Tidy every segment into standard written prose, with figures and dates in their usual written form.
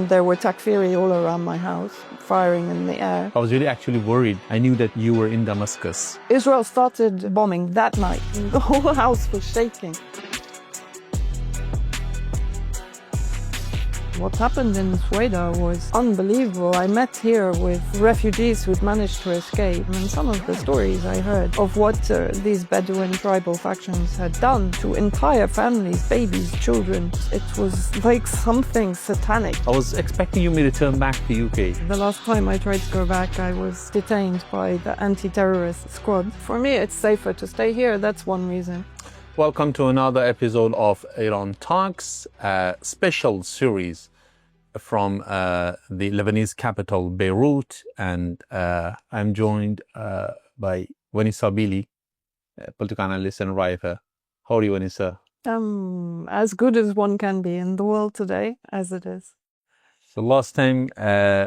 there were takfiri all around my house, firing in the air. I was really actually worried. I knew that you were in Damascus. Israel started bombing that night. The whole house was shaking. What happened in Roohulla was unbelievable. I met here with refugees who'd managed to escape, and some of the stories I heard of what these Bedouin tribal factions had done to entire families, babies, children. It was like something satanic. I was expecting you to return back to UK. The last time I tried to go back, I was detained by the anti-terrorist squad. For me, it's safer to stay here. That's one reason. Welcome to another episode of Iran Talks, a special series from the Lebanese capital, Beirut. And I'm joined by Vanessa Bili, political analyst and writer. How are you, Vanessa? As good as one can be in the world today, as it is. So last time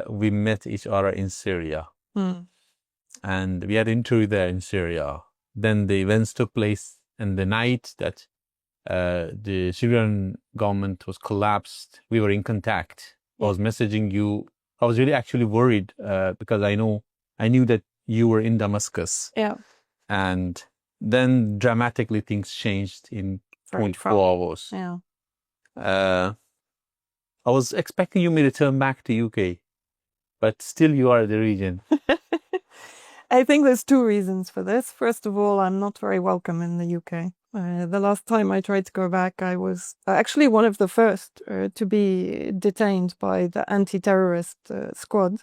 we met each other in Syria. And we had an interview there in Syria. Then the events took place and the night that the Syrian government was collapsed, we were in contact. I was messaging you. I was really actually worried because I knew that you were in Damascus. Yeah. And then dramatically things changed in 24 hours. Yeah. I was expecting you to return back to UK, but still you are in the region. I think there's two reasons for this. First of all, I'm not very welcome in the UK. The last time I tried to go back, I was actually one of the first to be detained by the anti-terrorist squad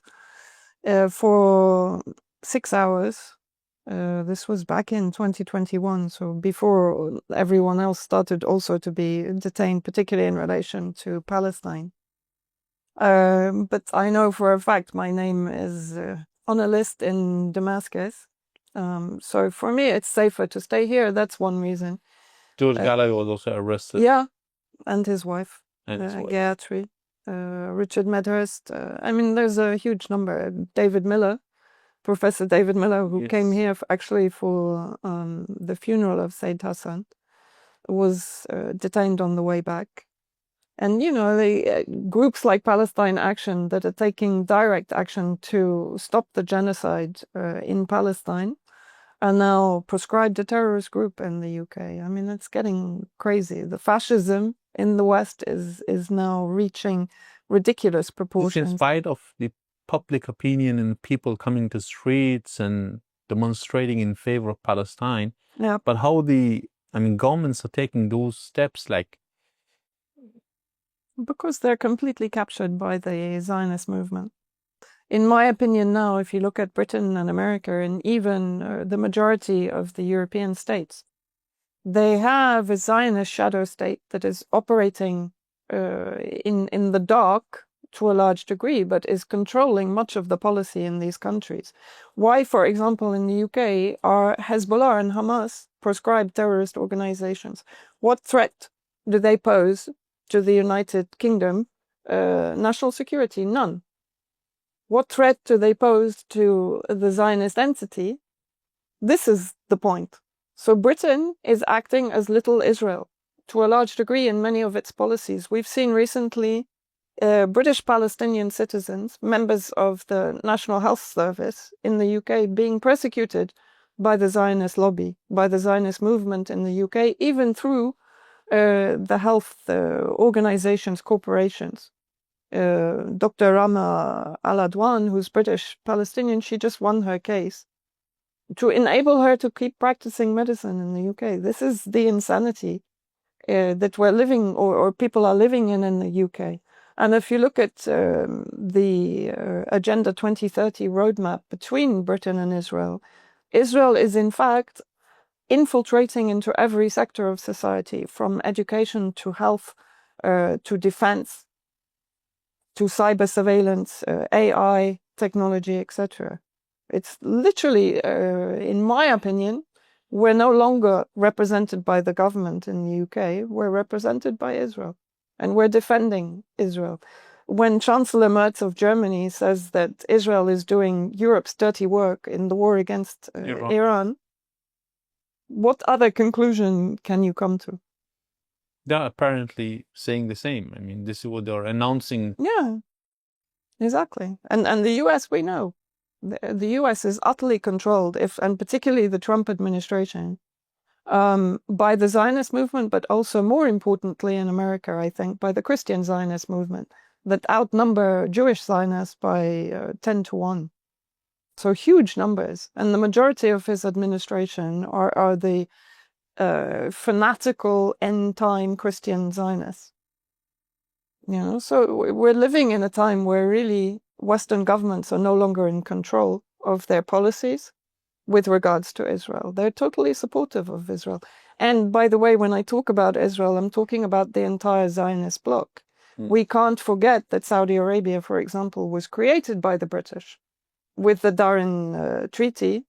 for 6 hours. This was back in 2021, so before everyone else started also to be detained, particularly in relation to Palestine. But I know for a fact my name is on a list in Damascus. So for me, it's safer to stay here. That's one reason. George Gallagher was also arrested. Yeah, and his wife. Gayatri. Richard Medhurst. I mean, there's a huge number. David Miller, Professor David Miller, who came here actually for the funeral of Said Hassan, was detained on the way back. And, you know, the groups like Palestine Action that are taking direct action to stop the genocide in Palestine are now proscribed a terrorist group in the UK. I mean, it's getting crazy. The fascism in the West is now reaching ridiculous proportions. In spite of the public opinion and people coming to streets and demonstrating in favor of Palestine. Yeah. But how governments are taking those steps, like, because they're completely captured by the Zionist movement. In my opinion now, if you look at Britain and America and even the majority of the European states, they have a Zionist shadow state that is operating in the dark to a large degree, but is controlling much of the policy in these countries. Why, for example, in the UK are Hezbollah and Hamas proscribed terrorist organizations? What threat do they pose to the United Kingdom national security? None. What threat do they pose to the Zionist entity? This is the point. So Britain is acting as little Israel to a large degree in many of its policies. We've seen recently British Palestinian citizens, members of the National Health Service in the UK, being persecuted by the Zionist lobby, by the Zionist movement in the UK, even through the health organizations, corporations. Dr. Rama Al-Adwan, who's British Palestinian, she just won her case to enable her to keep practicing medicine in the UK. This is the insanity that we're living, or people are living in the UK. And if you look at the Agenda 2030 roadmap between Britain and Israel, Israel is in fact infiltrating into every sector of society, from education to health, to defense, to cyber surveillance, AI, technology, etc. It's literally, in my opinion, we're no longer represented by the government in the UK, we're represented by Israel, and we're defending Israel. When Chancellor Merz of Germany says that Israel is doing Europe's dirty work in the war against Iran, what other conclusion can you come to? They're apparently saying the same. I mean, this is what they're announcing. Yeah. Exactly. And the US, we know, the US is utterly controlled, and particularly the Trump administration, by the Zionist movement, but also more importantly in America, I think, by the Christian Zionist movement that outnumber Jewish Zionists by 10 to 1. So huge numbers. And the majority of his administration are the fanatical end-time Christian Zionists. So we're living in a time where really Western governments are no longer in control of their policies with regards to Israel. They're totally supportive of Israel. And by the way, when I talk about Israel, I'm talking about the entire Zionist bloc. We can't forget that Saudi Arabia, for example, was created by the British with the Darin Treaty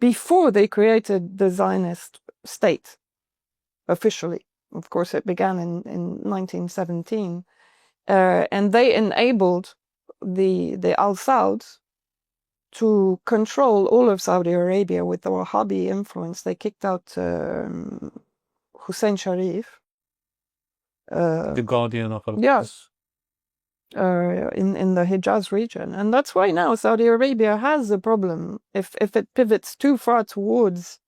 before they created the Zionist state officially. Of course, it began in 1917. And they enabled the Al Sauds to control all of Saudi Arabia with the Wahhabi influence. They kicked out Hussein Sharif. The guardian of Allah. Yes. In the Hijaz region. And that's why now Saudi Arabia has a problem. If it pivots too far towards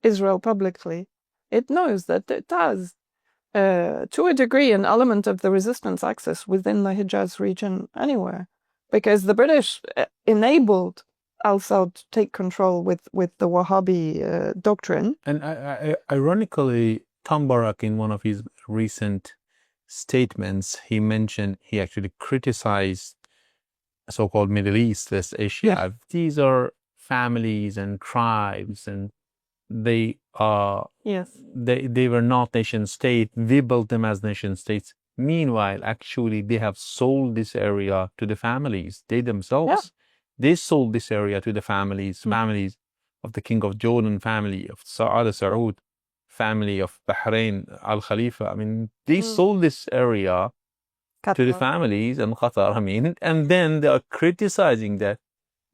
Israel publicly, it knows that it has, to a degree, an element of the resistance axis within the Hijaz region anywhere. Because the British enabled Al Saud to take control with the Wahhabi doctrine. And ironically, Tom Barak, in one of his recent statements, he actually criticized so-called Middle East, West Asia. Yeah. These are families and tribes, and they are they were not nation state. We built them as nation states. Meanwhile, actually, they have sold this area to the families. They themselves, they sold this area to the families of the King of Jordan, family of Al Saud, family of Bahrain, Al Khalifa. I mean, they sold this area to the families and Qatar. I mean, and then they are criticizing that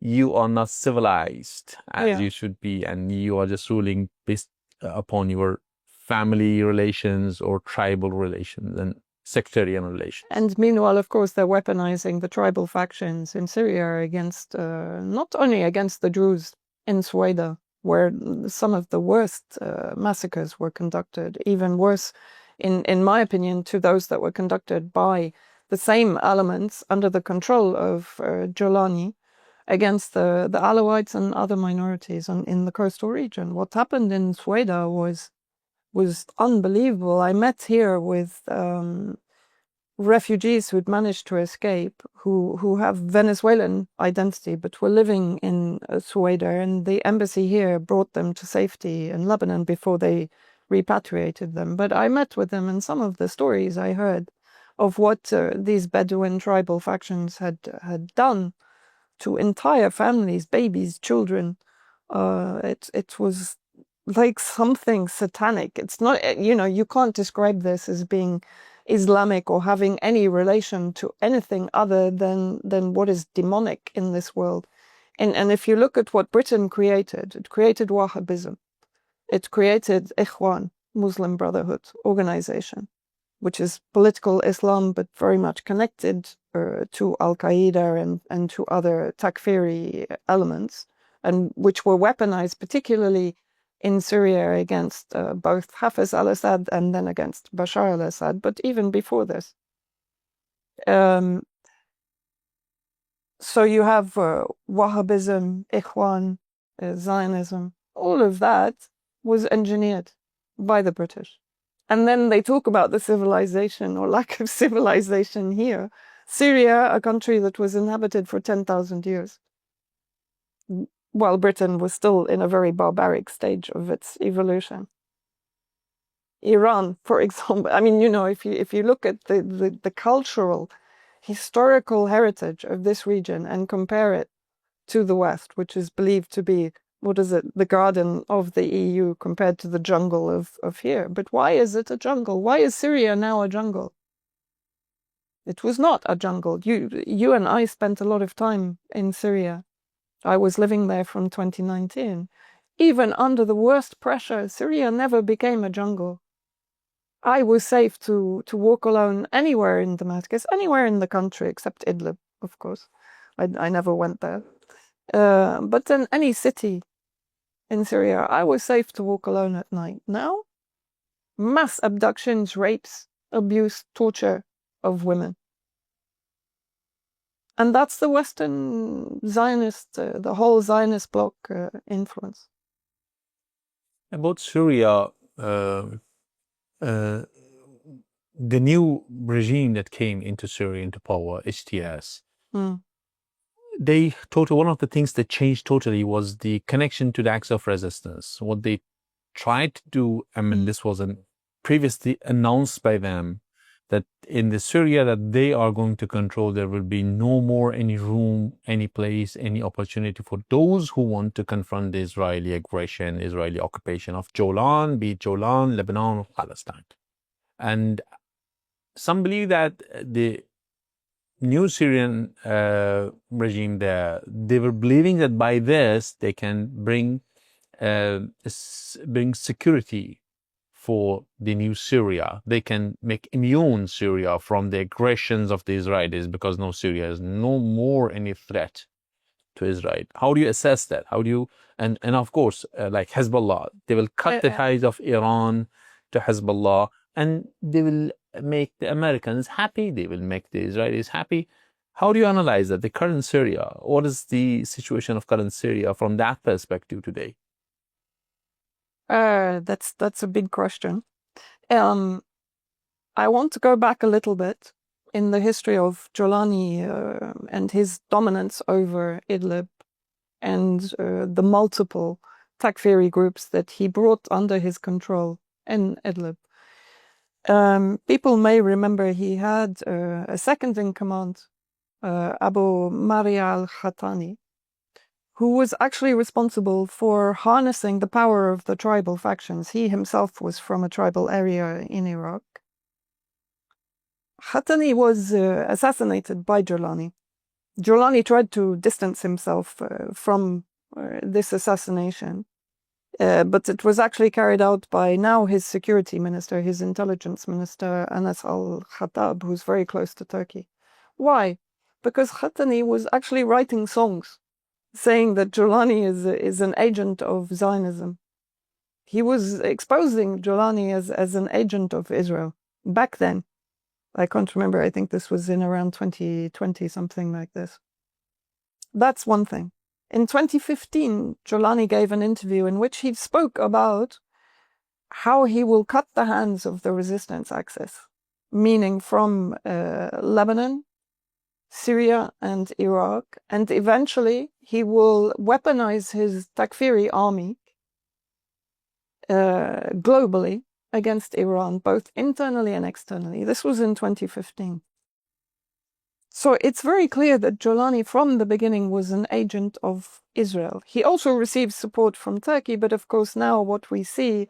you are not civilized as you should be, and you are just ruling based upon your family relations or tribal relations and sectarian relations. And meanwhile, of course, they're weaponizing the tribal factions in Syria against, not only against the Druze in Sueda, where some of the worst massacres were conducted, even worse, in my opinion, to those that were conducted by the same elements under the control of Jolani against the Alawites and other minorities in the coastal region. What happened in Sueda was unbelievable. I met here with refugees who'd managed to escape, who have Venezuelan identity, but were living in Sueda, and the embassy here brought them to safety in Lebanon before they repatriated them. But I met with them, and some of the stories I heard of what these Bedouin tribal factions had done to entire families, babies, children. It was like something satanic. It's not, you can't describe this as being Islamic or having any relation to anything other than what is demonic in this world. And if you look at what Britain created, it created Wahhabism. It created Ikhwan, Muslim Brotherhood organization, which is political Islam, but very much connected to Al-Qaeda and to other Takfiri elements, and which were weaponized particularly in Syria against both Hafiz al-Assad and then against Bashar al-Assad, but even before this. So you have Wahhabism, Ikhwan, Zionism, all of that was engineered by the British. And then they talk about the civilization or lack of civilization here. Syria, a country that was inhabited for 10,000 years, while Britain was still in a very barbaric stage of its evolution. Iran, for example, I mean, if you look at the cultural, historical heritage of this region and compare it to the West, which is believed to be, the garden of the EU compared to the jungle of here. But why is it a jungle? Why is Syria now a jungle? It was not a jungle. You and I spent a lot of time in Syria. I was living there from 2019. Even under the worst pressure, Syria never became a jungle. I was safe to walk alone anywhere in Damascus, anywhere in the country except Idlib, of course. I never went there. But in any city in Syria, I was safe to walk alone at night. Now, mass abductions, rapes, abuse, torture of women. And that's the Western Zionist, the whole Zionist bloc influence. About Syria, the new regime that came into Syria into power, HTS, one of the things that changed totally was the connection to the acts of resistance. What they tried to do, I mean, this wasn't previously announced by them, that in the Syria that they are going to control, there will be no more any room, any place, any opportunity for those who want to confront the Israeli aggression, Israeli occupation of Jolan, be it Jolan, Lebanon, or Palestine. And some believe that the new Syrian regime there, they were believing that by this they can bring security for the new Syria. They can make immune Syria from the aggressions of the Israelis, because now Syria is no more any threat to Israel. How do you assess that? How do you, and of course, like Hezbollah, they will cut the ties of Iran to Hezbollah, and they will make the Americans happy, they will make the Israelis happy. How do you analyze that, the current Syria? What is the situation of current Syria from that perspective today? That's a big question. I want to go back a little bit in the history of Jolani and his dominance over Idlib and the multiple Takfiri groups that he brought under his control in Idlib. People may remember he had a second in command, Abu Maria al-Khatani, who was actually responsible for harnessing the power of the tribal factions. He himself was from a tribal area in Iraq. Khatani was assassinated by Jolani. Jolani tried to distance himself from this assassination, but it was actually carried out by now his security minister, his intelligence minister, Anas al-Khattab, who's very close to Turkey. Why? Because Khatani was actually writing songs saying that Jolani is an agent of Zionism. He was exposing Jolani as an agent of Israel back then. I can't remember, I think this was in around 2020, something like this. That's one thing. In 2015, Jolani gave an interview in which he spoke about how he will cut the hands of the resistance axis, meaning from Lebanon, Syria, and Iraq, and eventually he will weaponize his Takfiri army globally against Iran, both internally and externally. This was in 2015. So it's very clear that Jolani from the beginning was an agent of Israel. He also received support from Turkey, but of course now what we see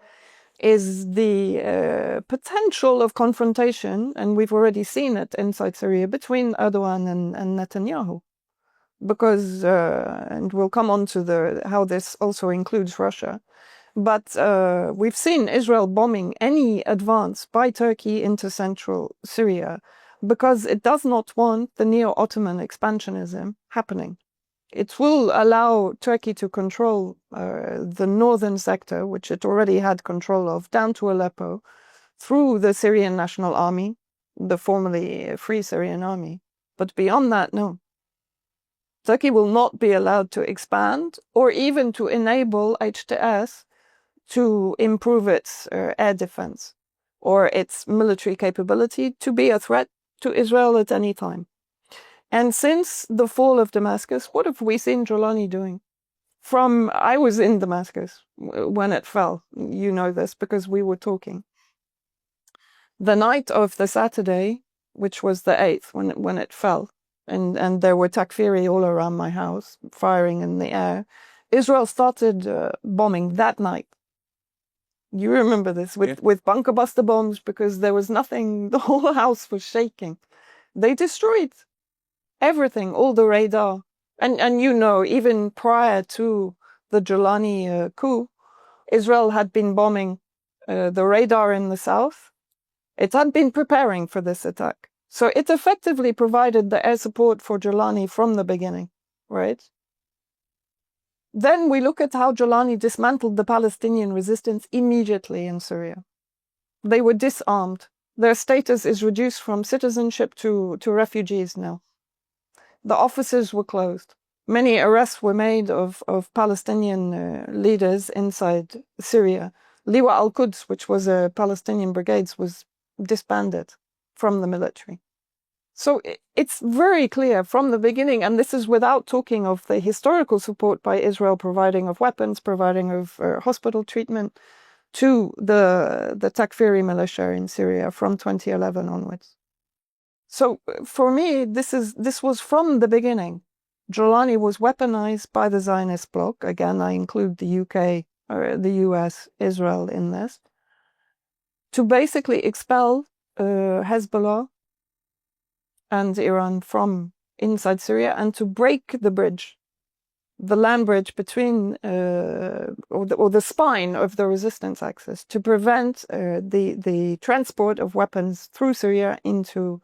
is the potential of confrontation, and we've already seen it inside Syria, between Erdogan and Netanyahu. Because, and we'll come on to how this also includes Russia, but we've seen Israel bombing any advance by Turkey into central Syria because it does not want the neo-Ottoman expansionism happening. It will allow Turkey to control the northern sector, which it already had control of, down to Aleppo, through the Syrian National Army, the formerly Free Syrian Army. But beyond that, no. Turkey will not be allowed to expand or even to enable HTS to improve its air defense or its military capability to be a threat to Israel at any time. And since the fall of Damascus, what have we seen Jolani doing? I was in Damascus when it fell. You know this because we were talking. The night of the Saturday, which was the 8th, when it fell, and there were Takfiri all around my house, firing in the air, Israel started bombing that night. You remember this, with bunker buster bombs, because there was nothing, the whole house was shaking. They destroyed everything, all the radar. And you know, even prior to the Jolani coup, Israel had been bombing the radar in the south, It had been preparing for this attack. So it effectively provided the air support for Jolani from the beginning, right? Then we look at how Jolani dismantled the Palestinian resistance immediately in Syria. They were disarmed. Their status is reduced from citizenship to refugees now. The offices were closed. Many arrests were made of Palestinian leaders inside Syria. Liwa al-Quds, which was a Palestinian brigade, was disbanded from the military. So it's very clear from the beginning, and this is without talking of the historical support by Israel providing of weapons, providing of hospital treatment to the Takfiri militia in Syria from 2011 onwards. So for me, this was from the beginning. Jolani was weaponized by the Zionist bloc. Again, I include the UK, or the US, Israel in this, to basically expel Hezbollah and Iran from inside Syria and to break the bridge, the land bridge between, or the spine of the resistance axis, to prevent the transport of weapons through Syria into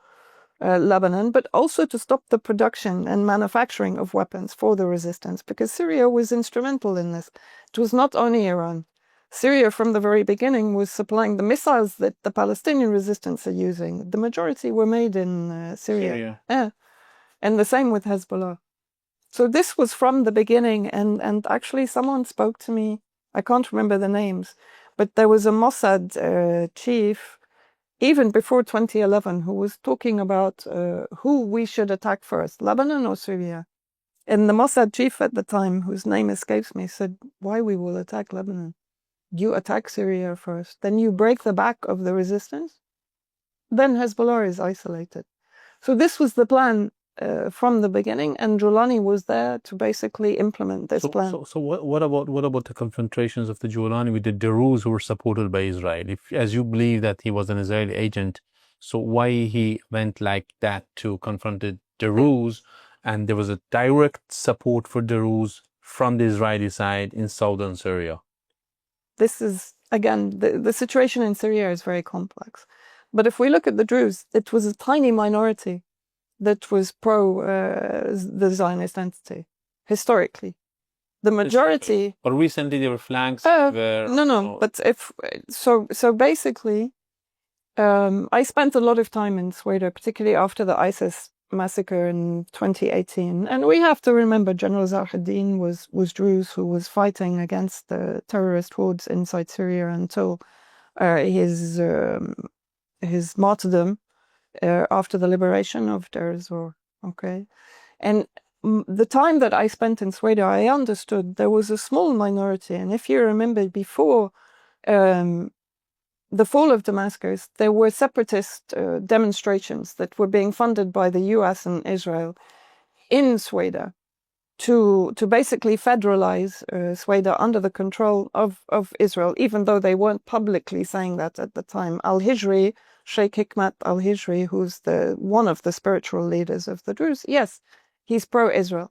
Lebanon, but also to stop the production and manufacturing of weapons for the resistance, because Syria was instrumental in this. It was not only Iran. Syria, from the very beginning, was supplying the missiles that the Palestinian resistance are using. The majority were made in Syria. Yeah. And the same with Hezbollah. So this was from the beginning, and actually someone spoke to me, I can't remember the names, but there was a Mossad chief, even before 2011, who was talking about who we should attack first, Lebanon or Syria. And the Mossad chief at the time, whose name escapes me, said, why we will attack Lebanon? You attack Syria first, then you break the back of the resistance, then Hezbollah is isolated. So this was the plan from the beginning, and Jolani was there to basically implement this plan. So what about the confrontations of the Jolani with the Druze who were supported by Israel? If, as you believe that he was an Israeli agent, so why he went like that to confront the Druze, and there was a direct support for the Druze from the Israeli side in southern Syria? This is, again, the situation in Syria is very complex. But if we look at the Druze, it was a tiny minority that was pro the Zionist entity, historically. The majority... But recently there were flanks where... No, but if... So basically, I spent a lot of time in Sweden, particularly after the ISIS massacre in 2018. And we have to remember General Zahedin was Druze who was fighting against the terrorist hordes inside Syria until his martyrdom after the liberation of Deir ez-Zor. Okay. And the time that I spent in Sweden, I understood there was a small minority. And if you remember, before the fall of Damascus, there were separatist demonstrations that were being funded by the US and Israel in Sweden to basically federalize Sweden under the control of Israel, even though they weren't publicly saying that at the time. Al-Hijri, Sheikh Hikmat al-Hijri, who's one of the spiritual leaders of the Druze, yes, he's pro-Israel.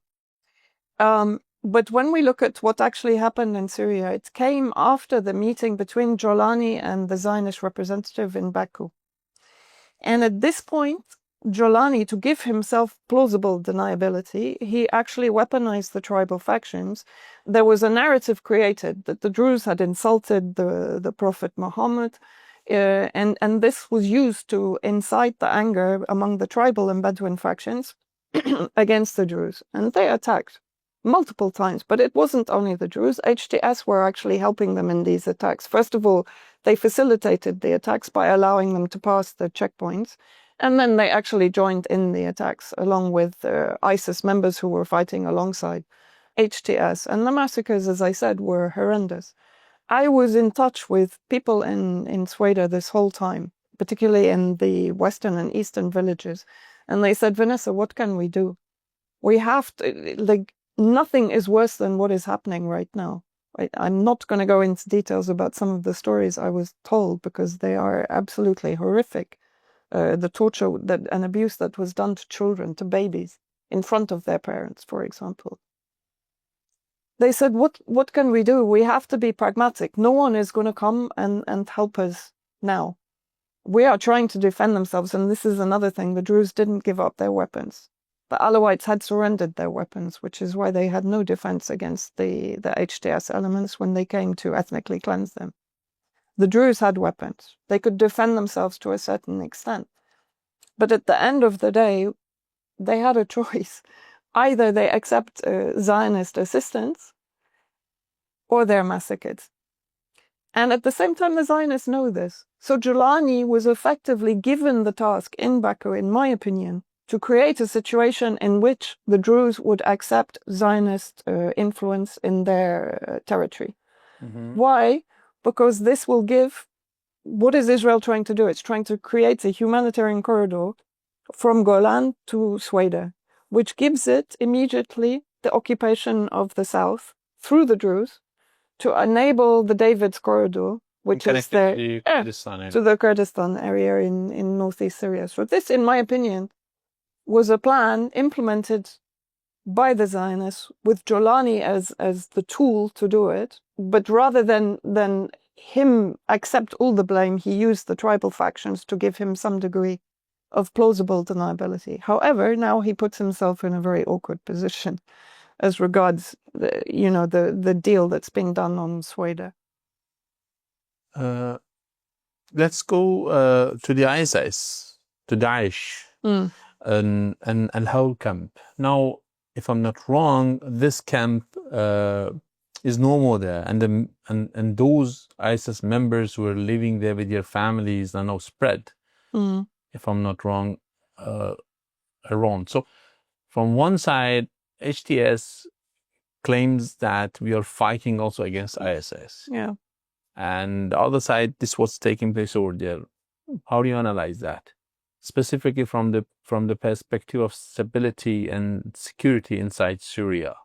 But when we look at what actually happened in Syria, it came after the meeting between Jolani and the Zionist representative in Baku. And at this point, Jolani, to give himself plausible deniability, he actually weaponized the tribal factions. There was a narrative created that the Druze had insulted the Prophet Muhammad, and this was used to incite the anger among the tribal and Bedouin factions against the Druze. And they attacked multiple times, but it wasn't only the Druze. HTS were actually helping them in these attacks. First of all, they facilitated the attacks by allowing them to pass the checkpoints, and then they actually joined in the attacks along with ISIS members who were fighting alongside HTS. And the massacres, as I said, were horrendous. I was in touch with people in Sweden this whole time, particularly in the western and eastern villages, and they said, Vanessa, what can we do? We have to, like, nothing is worse than what is happening right now. I'm not going to go into details about some of the stories I was told because they are absolutely horrific. The torture and abuse that was done to children, to babies, in front of their parents, for example. They said, what can we do? We have to be pragmatic. No one is going to come and help us now. we are trying to defend themselves. And this is another thing. The Druze didn't give up their weapons. The Alawites had surrendered their weapons, which is why they had no defense against the HTS elements when they came to ethnically cleanse them. The Druze had weapons. They could defend themselves to a certain extent. But at the end of the day, they had a choice. Either they accept Zionist assistance or they're massacred. And at the same time, the Zionists know this. So Jolani was effectively given the task in Baku, in my opinion, to create a situation in which the Druze would accept Zionist influence in their territory. Mm-hmm. Why? Because this will give... What is Israel trying to do? It's trying to create a humanitarian corridor from Golan to Sweden, which gives it immediately the occupation of the south through the Druze to enable the David's corridor, which is to the Kurdistan area in northeast Syria. So this, in my opinion, was a plan implemented by the Zionists with Jolani as the tool to do it. But rather than him accept all the blame, he used the tribal factions to give him some degree of plausible deniability. However, now he puts himself in a very awkward position as regards the deal that's being done on Sweden. Let's go to the ISIS, to Daesh, and whole camp. Now, if I'm not wrong, this camp is no more there, and those ISIS members who are living there with their families are now spread. If I'm not wrong, around. So, from one side, HTS claims that we are fighting also against ISIS. Yeah. And the other side, this was taking place over there. How do you analyze that? Specifically from the perspective of stability and security inside Syria.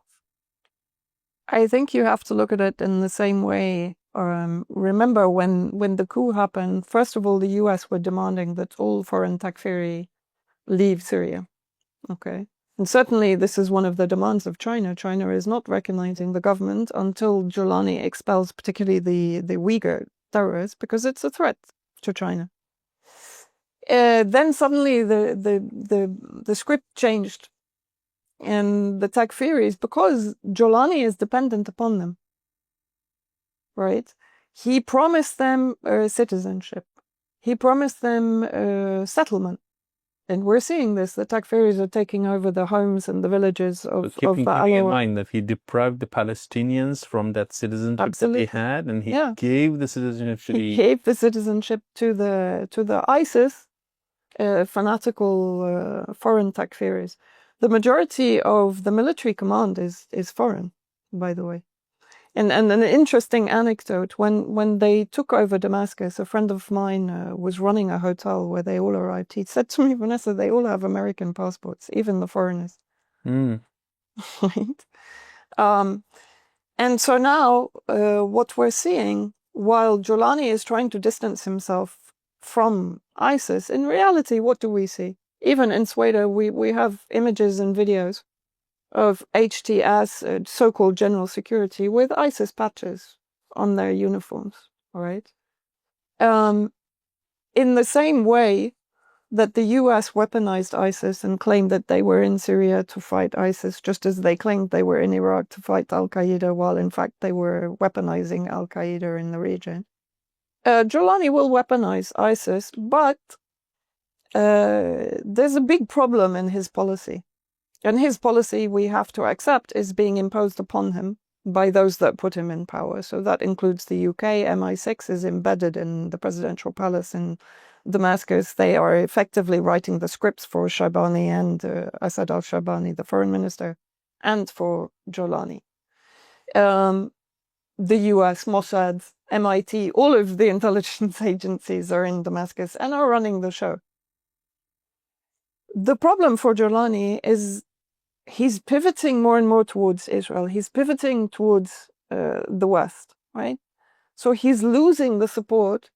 I think you have to look at it in the same way. Remember when the coup happened, first of all, the US were demanding that all foreign Takfiri leave Syria. Okay. And certainly this is one of the demands of China. China is not recognizing the government until Jolani expels particularly the Uyghur terrorists because it's a threat to China. Then suddenly the script changed. And the Takfiris, because Jolani is dependent upon them, right? He promised them citizenship. He promised them settlement. And we're seeing this. The Takfiris are taking over the homes and the villages of keeping in mind that he deprived the Palestinians from that citizenship Absolutely. That they had, and he gave the citizenship to He gave the citizenship to the ISIS fanatical foreign Takfiris. The majority of the military command is foreign, by the way. And an interesting anecdote, when they took over Damascus, a friend of mine was running a hotel where they all arrived. He said to me, Vanessa, they all have American passports, even the foreigners. Right? And so now what we're seeing, while Jolani is trying to distance himself from ISIS, in reality, what do we see? Even in Sweden, we have images and videos of HTS, so-called general security, with ISIS patches on their uniforms, all right? In the same way that the US weaponized ISIS and claimed that they were in Syria to fight ISIS, just as they claimed they were in Iraq to fight Al-Qaeda, while in fact they were weaponizing Al-Qaeda in the region. Jolani will weaponize ISIS, but there's a big problem in his policy. And his policy, we have to accept, is being imposed upon him by those that put him in power. So that includes the UK. MI6 is embedded in the presidential palace in Damascus. They are effectively writing the scripts for Shabani and Asad al-Shabani, the foreign minister, and for Jolani. The US, Mossad, MIT, all of the intelligence agencies are in Damascus and are running the show. The problem for Jolani is he's pivoting more and more towards Israel. He's pivoting towards the West, right? So he's losing the support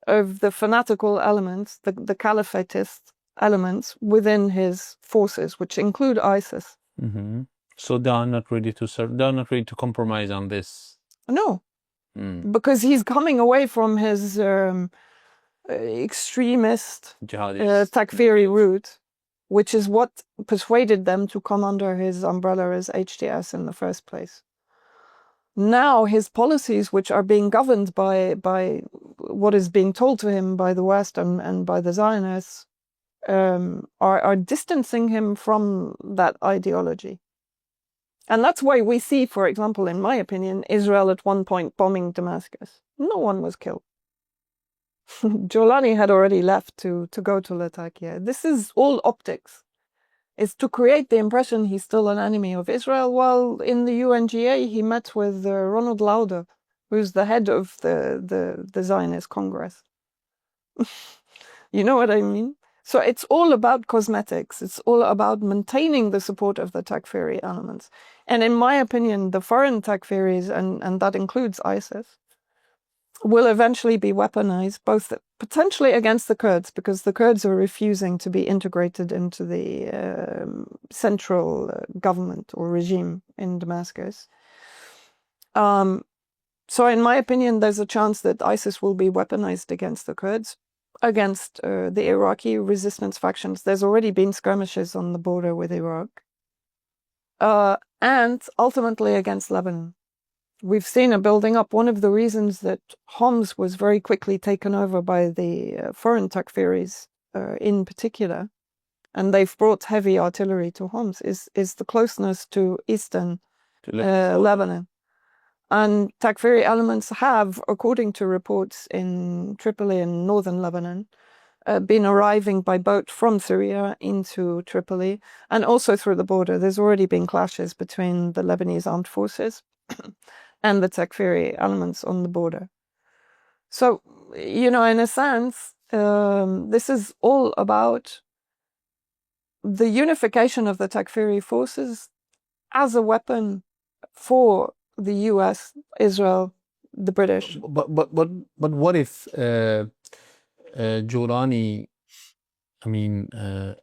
of the fanatical elements, the caliphatist elements within his forces, which include ISIS. Mm-hmm. So they are not ready to serve. They are not ready to compromise on this. No, because he's coming away from his extremist Jihadist. Takfiri route, which is what persuaded them to come under his umbrella as HTS in the first place. Now his policies, which are being governed by what is being told to him by the West and by the Zionists, are distancing him from that ideology. And that's why we see, for example, in my opinion, Israel at one point bombing Damascus. No one was killed. Jolani had already left to go to Latakia. This is all optics. It's to create the impression he's still an enemy of Israel, while in the UNGA he met with Ronald Lauder, who's the head of the Zionist Congress. You know what I mean? So it's all about cosmetics. It's all about maintaining the support of the Takfiri elements. And in my opinion, the foreign Takfiris, and that includes ISIS, will eventually be weaponized, both potentially against the Kurds, because the Kurds are refusing to be integrated into the central government or regime in Damascus. So in my opinion, there's a chance that ISIS will be weaponized against the Kurds, against the Iraqi resistance factions. There's already been skirmishes on the border with Iraq. And ultimately against Lebanon. We've seen a building up. One of the reasons that Homs was very quickly taken over by the foreign Takfiris in particular, and they've brought heavy artillery to Homs, is the closeness to eastern Lebanon. And Takfiri elements have, according to reports in Tripoli and northern Lebanon, been arriving by boat from Syria into Tripoli, and also through the border. There's already been clashes between the Lebanese armed forces and the Takfiri elements on the border. So, you know, in a sense, this is all about the unification of the Takfiri forces as a weapon for the US, Israel, the British. But what if Jolani,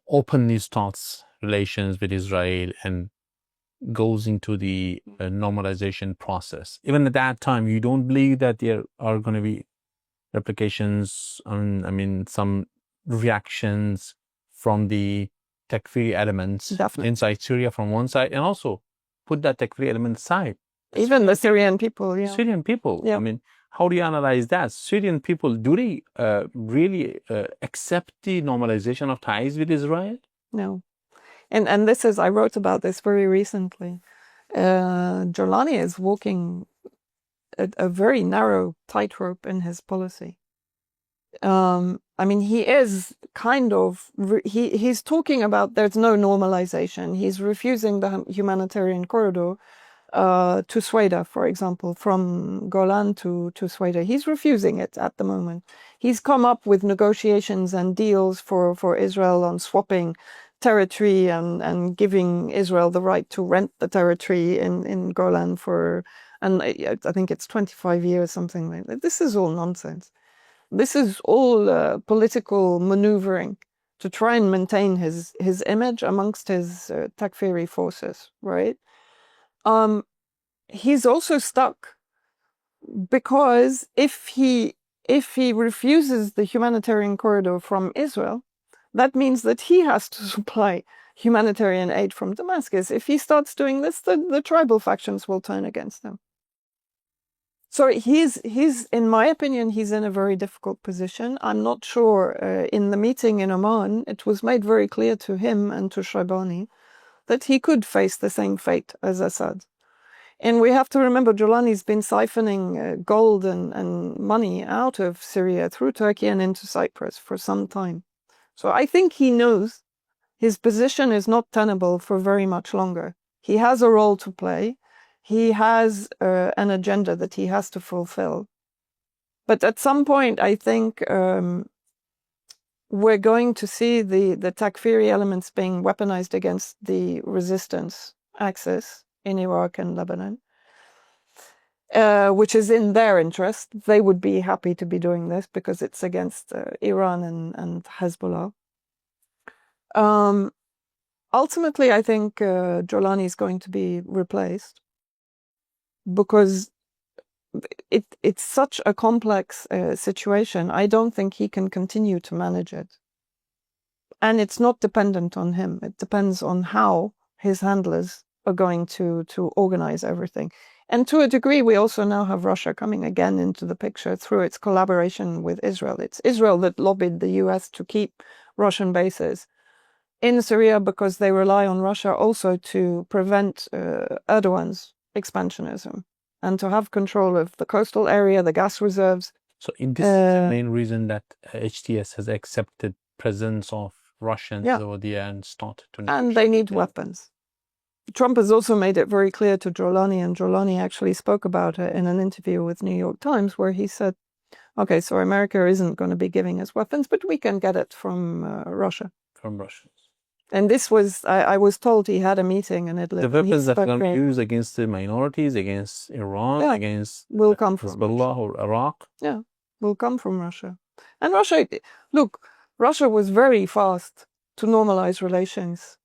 openly starts relations with Israel and goes into the normalization process? Even at that time, you don't believe that there are going to be replications, some reactions from the Takfiri elements inside Syria from one side, and also put that Takfiri element aside. Even the Syrian people, yeah. Syrian people, yeah. How do you analyze that? Syrian people, do they really accept the normalization of ties with Israel? No. And this is, I wrote about this very recently. Jolani is walking a very narrow tightrope in his policy. He is kind of, he's talking about there's no normalization. He's refusing the humanitarian corridor to Sweda, for example, from Golan to Sweda. He's refusing it at the moment. He's come up with negotiations and deals for Israel on swapping territory and giving Israel the right to rent the territory in Golan and I think it's 25 years, something like that. This is all nonsense. This is all political maneuvering to try and maintain his image amongst his Takfiri forces, right? He's also stuck because if he refuses the humanitarian corridor from Israel, that means that he has to supply humanitarian aid from Damascus. If he starts doing this, the tribal factions will turn against him. So he's in my opinion, he's in a very difficult position. I'm not sure. In the meeting in Oman, it was made very clear to him and to Shaibani that he could face the same fate as Assad. And we have to remember Jolani's been siphoning gold and money out of Syria through Turkey and into Cyprus for some time. So I think he knows his position is not tenable for very much longer. He has a role to play. He has an agenda that he has to fulfill. But at some point, I think we're going to see the Takfiri elements being weaponized against the resistance axis in Iraq and Lebanon, which is in their interest. They would be happy to be doing this because it's against Iran and Hezbollah. Ultimately, I think Jolani is going to be replaced because it's such a complex situation. I don't think he can continue to manage it. And it's not dependent on him. It depends on how his handlers are going to organize everything. And to a degree, we also now have Russia coming again into the picture through its collaboration with Israel. It's Israel that lobbied the US to keep Russian bases in Syria because they rely on Russia also to prevent Erdogan's expansionism and to have control of the coastal area, the gas reserves. So this is the main reason that HTS has accepted presence of Russians over there and started to negotiate. And they need weapons. Trump has also made it very clear to Jolani, and Jolani actually spoke about it in an interview with New York Times, where he said, okay, so America isn't going to be giving us weapons, but we can get it from Russia. From Russians. And this was, I was told he had a meeting in Idlib. The weapons that are going to be used against the minorities, against Iran, against will come from Hezbollah or Iraq. Yeah, will come from Russia. And Russia, look, Russia was very fast to normalize relations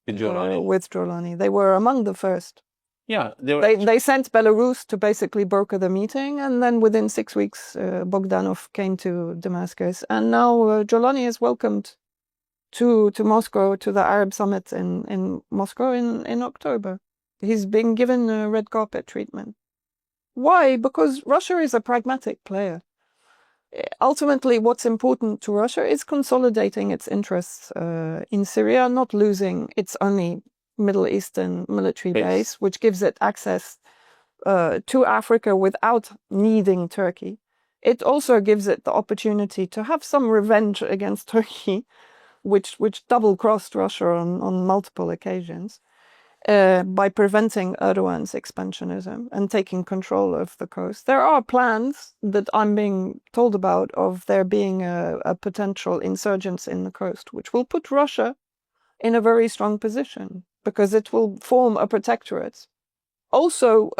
with Jolani. They were among the first. Yeah, they sent Belarus to basically broker the meeting, and then within 6 weeks, Bogdanov came to Damascus, and now Jolani is welcomed to Moscow, to the Arab summit in Moscow in October. He's been given a red carpet treatment. Why? Because Russia is a pragmatic player. Ultimately, what's important to Russia is consolidating its interests in Syria, not losing its only Middle Eastern military base, which gives it access to Africa without needing Turkey. It also gives it the opportunity to have some revenge against Turkey, which double-crossed Russia on multiple occasions, by preventing Erdogan's expansionism and taking control of the coast. There are plans that I'm being told about of there being a potential insurgence in the coast, which will put Russia in a very strong position because it will form a protectorate. Also,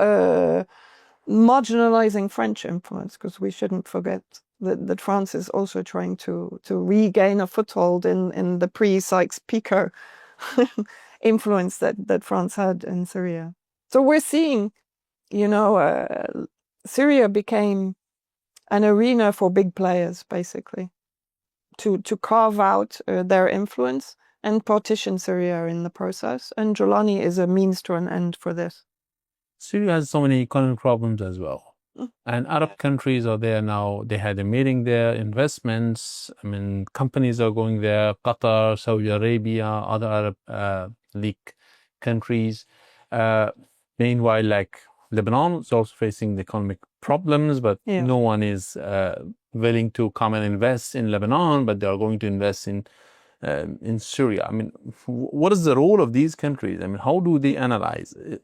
marginalizing French influence, because we shouldn't forget that France is also trying to regain a foothold in the pre-Sykes-Picot influence that France had in Syria. So we're seeing, Syria became an arena for big players, basically, to carve out their influence and partition Syria in the process. And Jolani is a means to an end for this. Syria has so many economic problems as well. And Arab countries are there now. They had a meeting there, investments. I mean, companies are going there, Qatar, Saudi Arabia, other Arab League countries. Meanwhile, like Lebanon is also facing the economic problems, but no one is willing to come and invest in Lebanon, but they are going to invest in Syria. I mean, what is the role of these countries? I mean, how do they analyze it?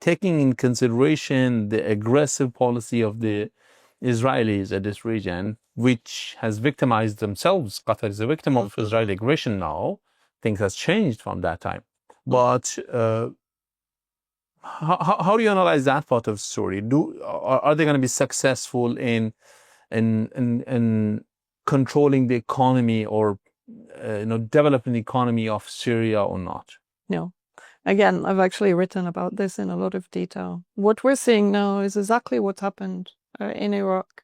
Taking in consideration the aggressive policy of the Israelis at this region, which has victimized themselves. Qatar is a victim of Israeli aggression now. Things has changed from that time. But how do you analyze that part of the story? Are they going to be successful in controlling the economy or developing the economy of Syria or not? No. Again, I've actually written about this in a lot of detail. What we're seeing now is exactly what happened in Iraq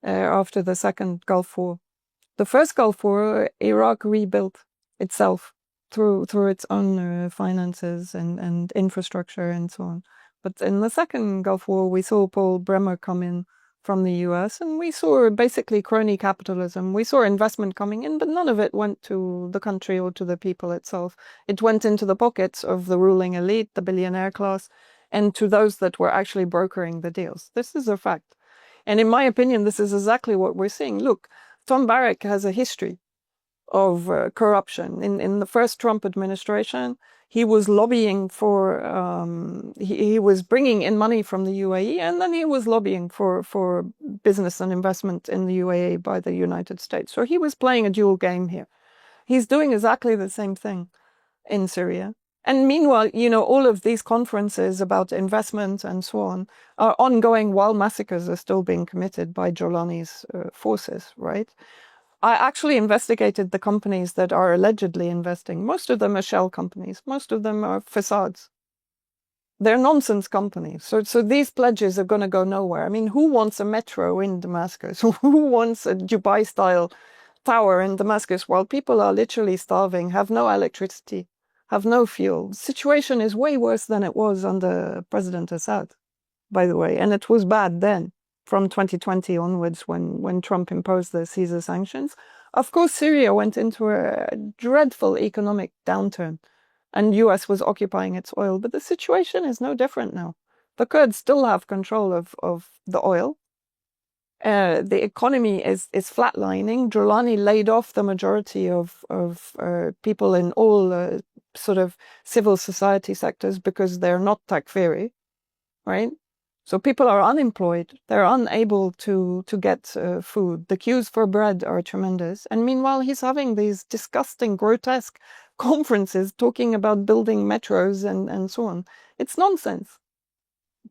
after the second Gulf War. The first Gulf War, Iraq rebuilt itself through its own finances and infrastructure and so on. But in the second Gulf War, we saw Paul Bremer come in from the US, and we saw basically crony capitalism. We saw investment coming in, but none of it went to the country or to the people itself. It went into the pockets of the ruling elite, the billionaire class, and to those that were actually brokering the deals. This is a fact. And in my opinion, this is exactly what we're seeing. Look, Tom Barrack has a history of corruption. In the first Trump administration, he was lobbying for, he was bringing in money from the UAE, and then he was lobbying for business and investment in the UAE by the United States. So he was playing a dual game here. He's doing exactly the same thing in Syria. And meanwhile, all of these conferences about investment and so on are ongoing while massacres are still being committed by Jolani's forces, right? I actually investigated the companies that are allegedly investing. Most of them are shell companies. Most of them are facades. They're nonsense companies. So these pledges are going to go nowhere. I mean, who wants a metro in Damascus? Who wants a Dubai-style tower in Damascus while people are literally starving, have no electricity, have no fuel? The situation is way worse than it was under President Assad, by the way. And it was bad then, from 2020 onwards, when Trump imposed the Caesar sanctions. Of course, Syria went into a dreadful economic downturn, and US was occupying its oil. But the situation is no different now. The Kurds still have control of the oil. The economy is flatlining. Jolani laid off the majority of people in all sort of civil society sectors because they're not takfiri, right? So people are unemployed. They're unable to get food. The queues for bread are tremendous. And meanwhile, he's having these disgusting, grotesque conferences talking about building metros and so on. It's nonsense.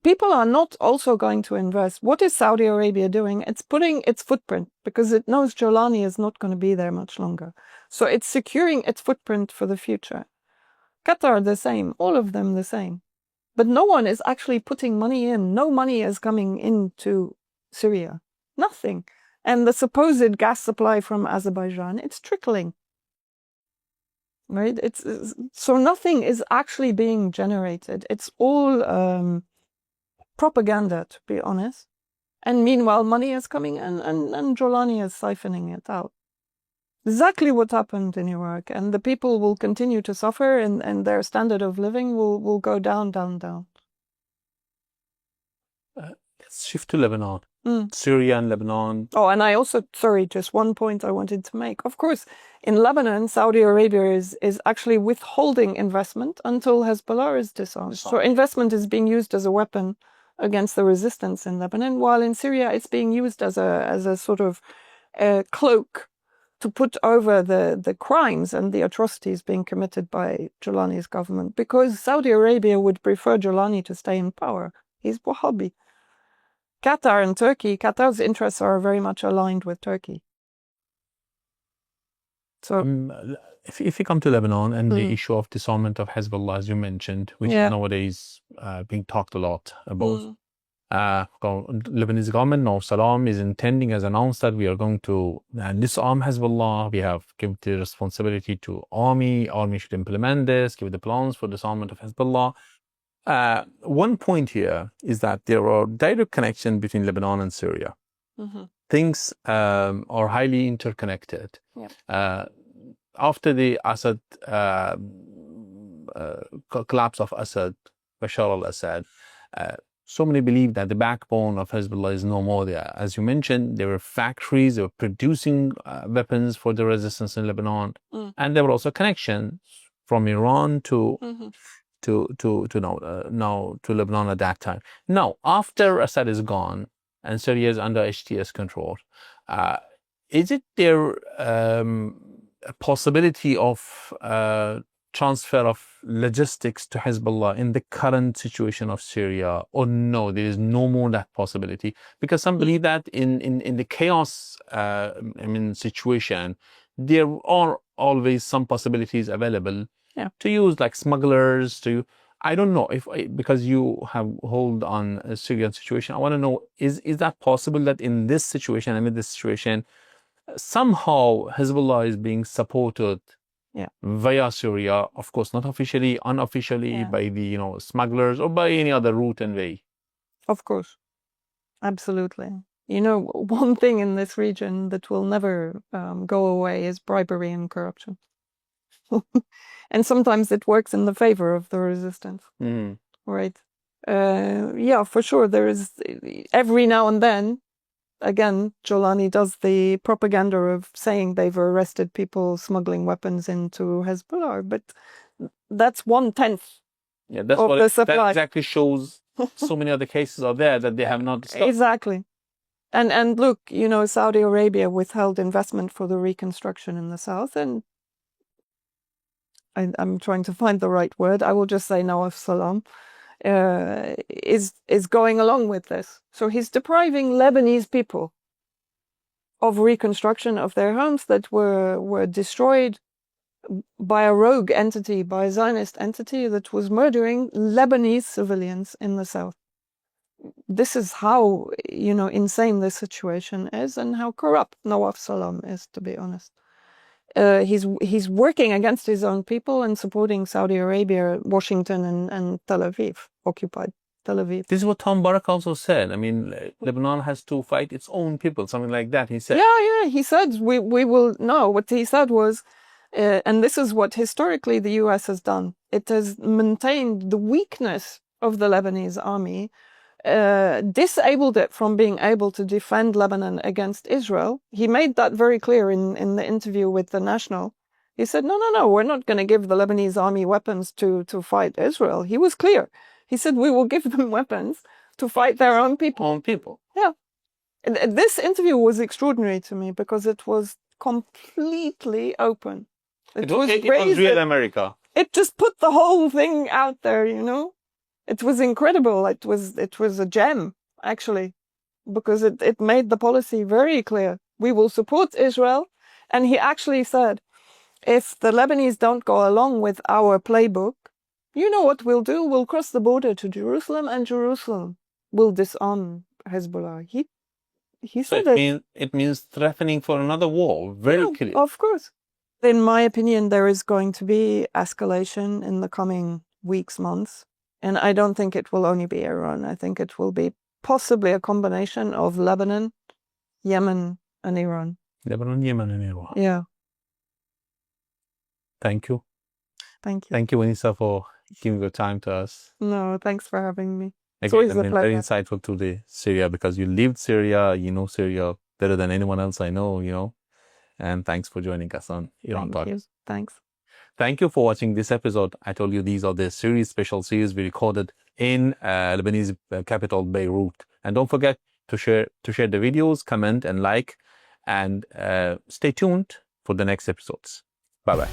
People are not also going to invest. What is Saudi Arabia doing? It's putting its footprint because it knows Jolani is not going to be there much longer. So it's securing its footprint for the future. Qatar, the same. All of them the same. But no one is actually putting money in. No money is coming into Syria. Nothing. And the supposed gas supply from Azerbaijan, it's trickling. Right? So nothing is actually being generated. It's all propaganda, to be honest. And meanwhile, money is coming in and Jolani is siphoning it out. Exactly what happened in Iraq. And the people will continue to suffer and their standard of living will go down, down, down. Let's shift to Lebanon. Syria and Lebanon. Oh, and I also, sorry, just one point I wanted to make. Of course, in Lebanon, Saudi Arabia is actually withholding investment until Hezbollah is disarmed. So investment is being used as a weapon against the resistance in Lebanon, while in Syria it's being used as a sort of cloak to put over the crimes and the atrocities being committed by Jolani's government, because Saudi Arabia would prefer Jolani to stay in power. He's Wahhabi. Qatar and Turkey, Qatar's interests are very much aligned with Turkey. So, if you come to Lebanon and the issue of disarmament of Hezbollah, as you mentioned, which is nowadays being talked a lot about, Lebanese government, now Salam, is intending, as announced, that we are going to disarm Hezbollah. We have given the responsibility to army. Army should implement this, give the plans for disarmament of Hezbollah. One point here is that there are direct connections between Lebanon and Syria. Things are highly interconnected. After the Assad collapse of Assad, Bashar al-Assad, so many believe that the backbone of Hezbollah is no more there. As you mentioned, there were factories, they were producing weapons for the resistance in Lebanon, and there were also connections from Iran to Lebanon at that time. Now, after Assad is gone and Syria is under HTS control, is it there a possibility of transfer of logistics to Hezbollah in the current situation of Syria, or no, there is no more that possibility? Because some believe that in the chaos situation, there are always some possibilities available to use, like smugglers, I don't know, because you have hold on a Syrian situation, I want to know, is that possible that in this situation, amid this situation, somehow Hezbollah is being supported via Syria, of course, not officially, unofficially, by the smugglers or by any other route and way? Of course. Absolutely. One thing in this region that will never go away is bribery and corruption. And sometimes it works in the favor of the resistance. Right. For sure. There is, every now and then, again, Jolani does the propaganda of saying they've arrested people smuggling weapons into Hezbollah, but that's 1/10 of the supply. That exactly shows so many other cases are there that they have not stopped. Exactly. And look, Saudi Arabia withheld investment for the reconstruction in the south, and I'm trying to find the right word. I will just say Nawaf Salam is going along with this. So he's depriving Lebanese people of reconstruction of their homes that were destroyed by a rogue entity, by a Zionist entity that was murdering Lebanese civilians in the south. This is how, insane this situation is and how corrupt Nawaf Salam is, to be honest. He's working against his own people and supporting Saudi Arabia, Washington, and Tel Aviv, occupied Tel Aviv. This is what Tom Barak also said. I mean, Lebanon has to fight its own people, something like that. He said. Yeah. He said we will. No, what he said was, and this is what historically the U.S. has done. It has maintained the weakness of the Lebanese army, disabled it from being able to defend Lebanon against Israel. He made that very clear in the interview with the National. He said, no, we're not going to give the Lebanese army weapons to fight Israel. He was clear. He said, we will give them weapons to fight their own people. Own people. Yeah. This interview was extraordinary to me because it was completely open. It was real America. It just put the whole thing out there, It was incredible. It was a gem, actually, because it made the policy very clear. We will support Israel. And he actually said, if the Lebanese don't go along with our playbook, you know what we'll do? We'll cross the border to Jerusalem, and Jerusalem will disarm Hezbollah. He said it means threatening for another war. Very clear. Of course. In my opinion, there is going to be escalation in the coming weeks, months. And I don't think it will only be Iran. I think it will be possibly a combination of Lebanon, Yemen, and Iran. Lebanon, Yemen, and Iran. Yeah. Thank you. Thank you. Thank you, Vanessa, for giving your time to us. No, thanks for having me. It's always a pleasure. Very insightful to the Syria, because you lived Syria, you know Syria better than anyone else I know, And thanks for joining us on Iran Talk. Thank you. Thanks. Thank you for watching this episode. I told you these are the special series we recorded in Lebanese capital Beirut. And don't forget to share the videos, comment and like, and stay tuned for the next episodes. Bye-bye.